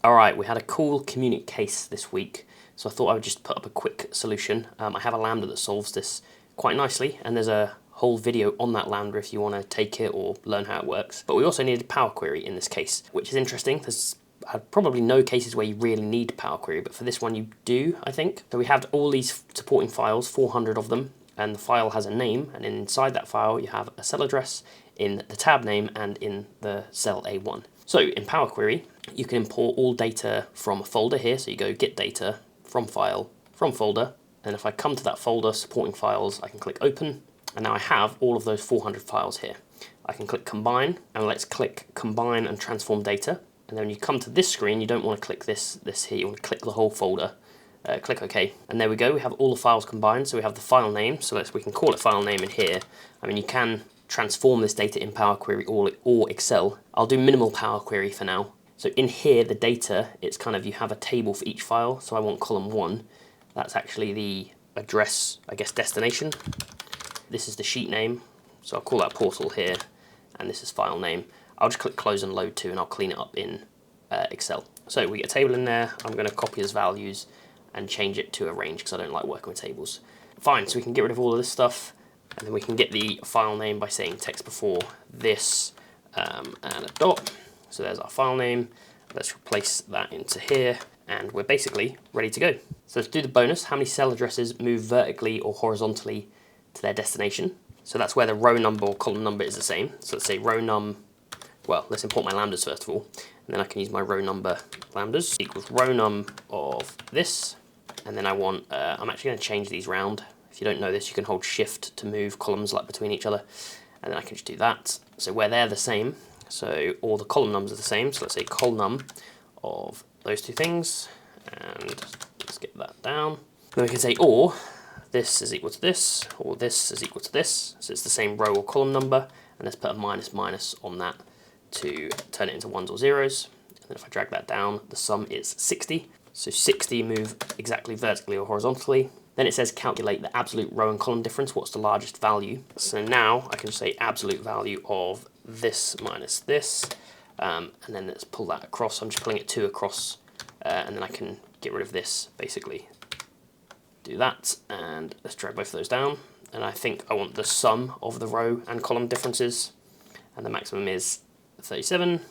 Alright, we had a cool community case this week, so I thought I would just put up a quick solution. I have a Lambda that solves this quite nicely, and there's a whole video on that Lambda if you want to take it or learn how it works. But we also needed Power Query in this case, which is interesting. There's probably no cases where you really need Power Query, but for this one you do, I think. So we have all these supporting files, 400 of them, and the file has a name, and inside that file you have a cell address in the tab name and in the cell A1. So in Power Query, you can import all data from a folder here. So you go get data from file, from folder. And if I come to that folder, supporting files, I can click open. And now I have all of those 400 files here. I can click combine, and let's click combine and transform data. And then when you come to this screen, you don't want to click this here. You want to click the whole folder. Click OK. And there we go. We have all the files combined. So we have the file name. So we can call it file name in here. I mean, you can transform this data in Power Query or Excel. I'll do minimal Power Query for now. So in here, the data, it's kind of, you have a table for each file. So I want column 1. That's actually the address, I guess, destination. This is the sheet name. So I'll call that portal here. And this is file name. I'll just click close and load to, and I'll clean it up in Excel. So we get a table in there. I'm going to copy as values and change it to a range because I don't like working with tables. Fine, so we can get rid of all of this stuff. And then we can get the file name by saying text before this and a dot. So there's our file name. Let's replace that into here, and we're basically ready to go. So let's do the bonus. How many cell addresses move vertically or horizontally to their destination? So that's where the row number or column number is the same. So let's say row num, well, let's import my lambdas first of all, and then I can use my row number lambdas equals row num of this. And then I want, I'm actually going to change these round. If you don't know this, you can hold shift to move columns like between each other, and then I can just do that. So where they're the same, so all the column nums are the same, so let's say col num of those two things, and let's get that down. Then we can say or this is equal to this, or this is equal to this, so it's the same row or column number, and let's put a minus minus on that to turn it into ones or zeros. And then if I drag that down, the sum is 60. So 60 move exactly vertically or horizontally. Then it says calculate the absolute row and column difference. What's the largest value? So now I can say absolute value of this minus this. And then let's pull that across. I'm just pulling it 2 across. And then I can get rid of this, basically. Do that. And let's drag both of those down. And I think I want the sum of the row and column differences. And the maximum is 37.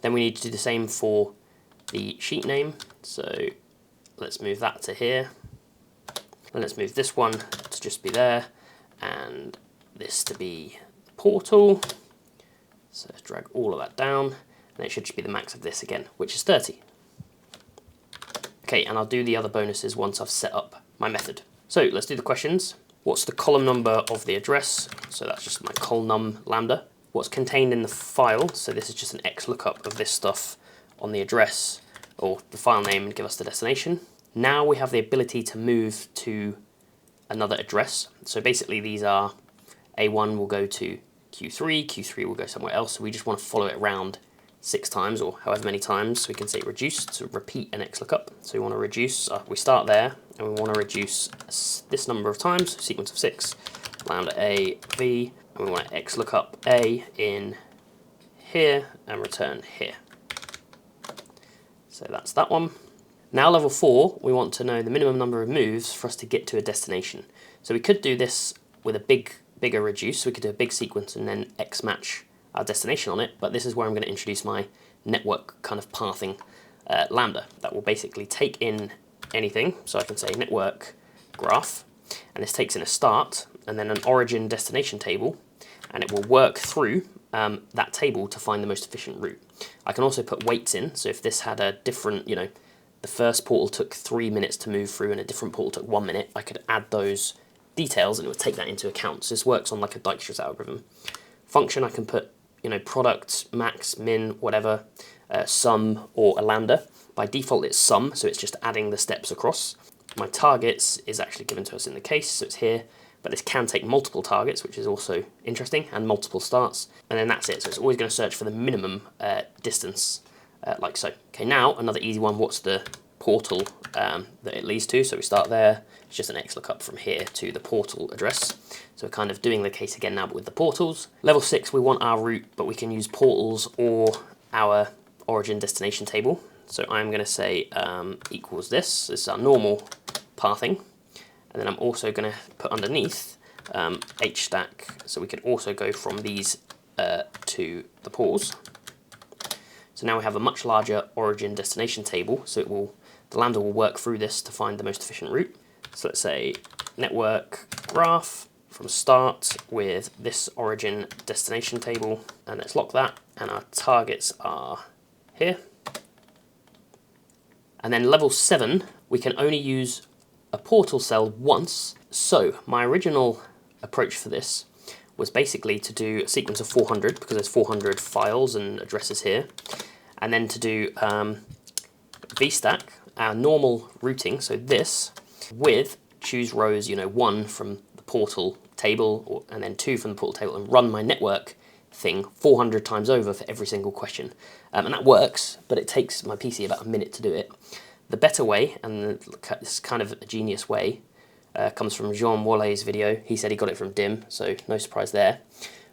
Then we need to do the same for the sheet name. So let's move that to here. And let's move this one to just be there, and this to be portal. So let's drag all of that down, and it should just be the max of this again, which is 30. Okay, and I'll do the other bonuses once I've set up my method. So let's do the questions. What's the column number of the address? So that's just my col num lambda. What's contained in the file? So this is just an XLOOKUP of this stuff on the address or the file name and give us the destination. Now we have the ability to move to another address. So basically these are, A1 will go to Q3, Q3 will go somewhere else. So we just want to follow it around 6 times or however many times. So we can say reduce to repeat an XLOOKUP. So we want to reduce, we start there and we want to reduce this number of times, sequence of 6, lambda A, V, and we want to XLOOKUP A in here and return here. So that's that one. Now level 4, we want to know the minimum number of moves for us to get to a destination. So we could do this with a bigger reduce, so we could do a big sequence and then X match our destination on it, but this is where I'm going to introduce my network kind of pathing lambda that will basically take in anything. So I can say network graph, and this takes in a start and then an origin destination table, and it will work through that table to find the most efficient route. I can also put weights in, so if this had a different, the first portal took 3 minutes to move through and a different portal took 1 minute, I could add those details and it would take that into account. So this works on like a Dijkstra's algorithm. Function, I can put, product, max, min, whatever, sum or a lambda. By default it's sum, so it's just adding the steps across. My targets is actually given to us in the case, so it's here, but this can take multiple targets, which is also interesting, and multiple starts, and then that's it. So it's always going to search for the minimum distance, like so. Okay, now another easy one. What's the portal that it leads to? So we start there. It's just an XLOOKUP from here to the portal address. So we're kind of doing the case again now, but with the portals. Level 6, we want our route, but we can use portals or our origin destination table. So I'm going to say equals this. This is our normal pathing. And then I'm also going to put underneath hstack, so we could also go from these to the portals. So now we have a much larger origin destination table, so the Lambda will work through this to find the most efficient route. So let's say network graph from start with this origin destination table, and let's lock that, and our targets are here. And then level 7, we can only use a portal cell once. So my original approach for this was basically to do a sequence of 400, because there's 400 files and addresses here, and then to do vstack, our normal routing, so this, with choose rows, 1 from the portal table, and then 2 from the portal table, and run my network thing 400 times over for every single question. And that works, but it takes my PC about a minute to do it. The better way, and this kind of a genius way, comes from Jean Wallet's video. He said he got it from DIM, so no surprise there.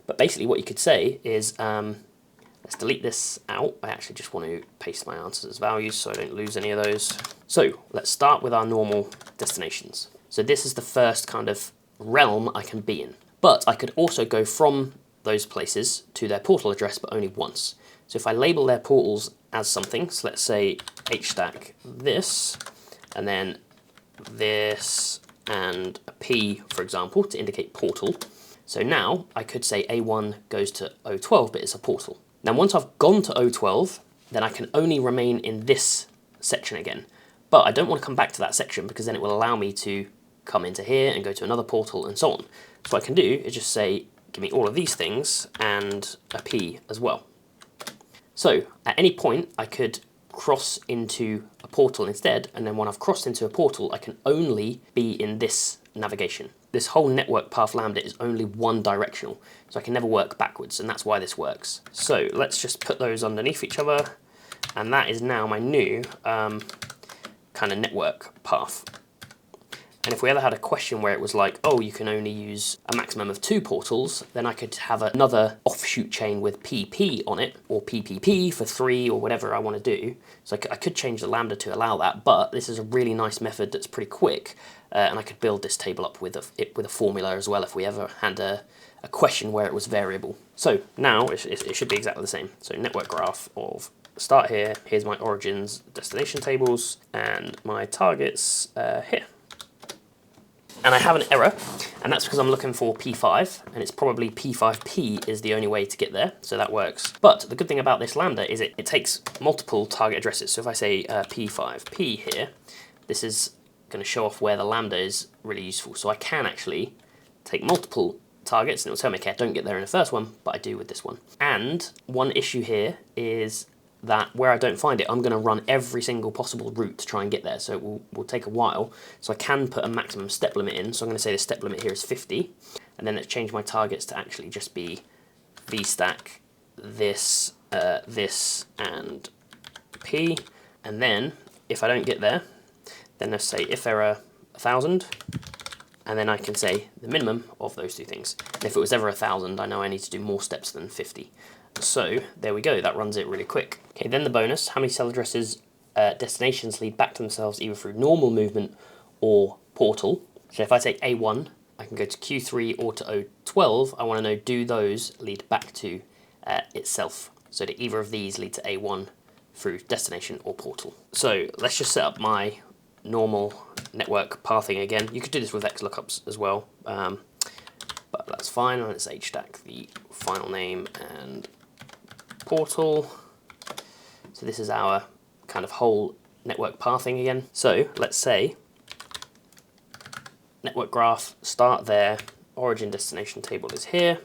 But basically what you could say is, let's delete this out. I actually just want to paste my answers as values so I don't lose any of those. So let's start with our normal destinations. So this is the first kind of realm I can be in. But I could also go from those places to their portal address, but only once. So if I label their portals as something, so let's say hstack this, and then this, and a P, for example, to indicate portal. So now I could say A1 goes to O12, but it's a portal. Now once I've gone to O12, then I can only remain in this section again. But I don't want to come back to that section, because then it will allow me to come into here and go to another portal and so on. So what I can do is just say, give me all of these things and a P as well. So at any point I could cross into a portal instead, and then when I've crossed into a portal I can only be in this navigation. This whole network path lambda is only one directional, so I can never work backwards, and that's why this works. So let's just put those underneath each other, and that is now my new kind of network path. And if we ever had a question where it was like, oh, you can only use a maximum of 2 portals, then I could have another offshoot chain with PP on it, or PPP for 3, or whatever I want to do. So I could change the lambda to allow that, but this is a really nice method that's pretty quick, and I could build this table up with a formula as well if we ever had a question where it was variable. So now it should be exactly the same. So network graph of start here, here's my origins destination tables, and my targets here. And I have an error, and that's because I'm looking for P5, and it's probably P5P is the only way to get there, so that works. But the good thing about this lambda is it takes multiple target addresses. So if I say P5P here, this is going to show off where the lambda is really useful. So I can actually take multiple targets, and it will tell me, okay, I don't get there in the first one, but I do with this one. And one issue here is that where I don't find it, I'm going to run every single possible route to try and get there, so it will take a while. So I can put a maximum step limit in, so I'm going to say the step limit here is 50, and then let's change my targets to actually just be vstack, this, this, and P, and then if I don't get there, then let's say if error 1000, and then I can say the minimum of those 2 things. And if it was ever 1000, I know I need to do more steps than 50. So there we go, that runs it really quick. Okay, then the bonus, how many cell addresses destinations lead back to themselves either through normal movement or portal. So if I take A1, I can go to Q3 or to O12. I want to know, do those lead back to itself? So do either of these lead to A1 through destination or portal? So let's just set up my normal network pathing again. You could do this with XLOOKUPs as well, but that's fine. Let's hstack the final name and portal. So this is our kind of whole network pathing again. So let's say network graph, start there, origin destination table is here,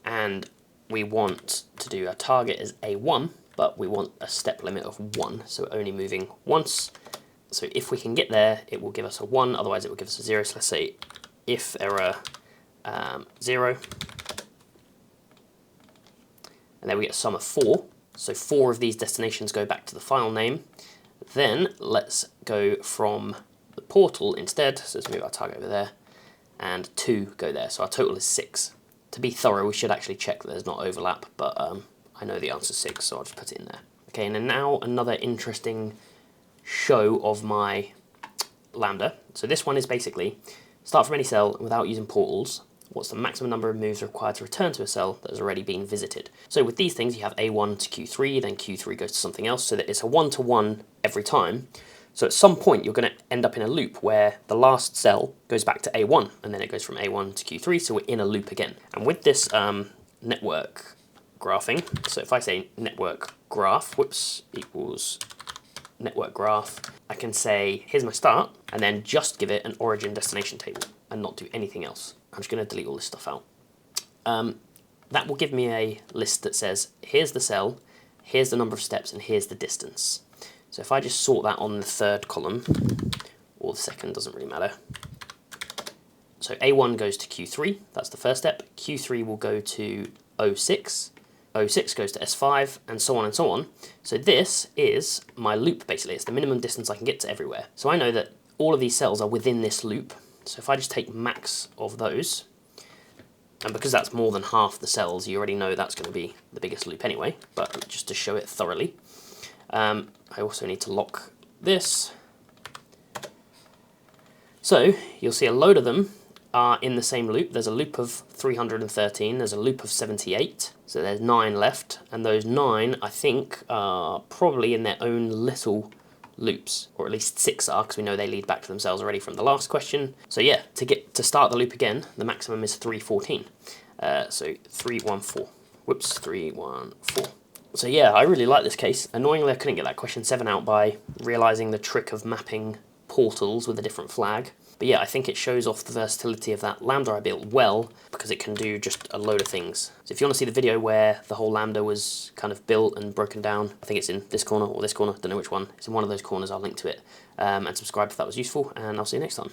and we want to do our target as A1, but we want a step limit of 1, so only moving once. So if we can get there, it will give us a 1, otherwise it will give us a 0. So let's say if error 0, and then we get a sum of 4. So 4 of these destinations go back to the file name. Then let's go from the portal instead, so let's move our target over there, and 2 go there, so our total is 6. To be thorough, we should actually check that there's not overlap, but I know the answer is 6, so I'll just put it in there. Okay, and then now another interesting show of my lambda. So this one is basically start from any cell without using portals. What's the maximum number of moves required to return to a cell that has already been visited? So with these things, you have A1 to Q3, then Q3 goes to something else, so that it's a 1-to-1 every time. So at some point, you're going to end up in a loop where the last cell goes back to A1, and then it goes from A1 to Q3, so we're in a loop again. And with this network graphing, so if I say network graph, equals network graph, I can say, here's my start, and then just give it an origin destination table and not do anything else. I'm just going to delete all this stuff out. That will give me a list that says, here's the cell, here's the number of steps, and here's the distance. So if I just sort that on the third column, or the second, doesn't really matter. So A1 goes to Q3, that's the first step. Q3 will go to O6, O6 goes to S5, and so on and so on. So this is my loop, basically. It's the minimum distance I can get to everywhere. So I know that all of these cells are within this loop. So if I just take max of those, and because that's more than half the cells, you already know that's going to be the biggest loop anyway, but just to show it thoroughly. I also need to lock this. So you'll see a load of them are in the same loop. There's a loop of 313, there's a loop of 78, so there's 9 left, and those 9, I think, are probably in their own little loops, or at least 6 are, because we know they lead back to themselves already from the last question. So yeah, to start the loop again, the maximum is 314. So 314. Whoops, 314. So yeah, I really like this case. Annoyingly, I couldn't get that question 7 out by realising the trick of mapping portals with a different flag. But yeah, I think it shows off the versatility of that lambda I built well, because it can do just a load of things. So if you want to see the video where the whole lambda was kind of built and broken down, I think it's in this corner or this corner, don't know which one. It's in one of those corners, I'll link to it. And subscribe if that was useful, and I'll see you next time.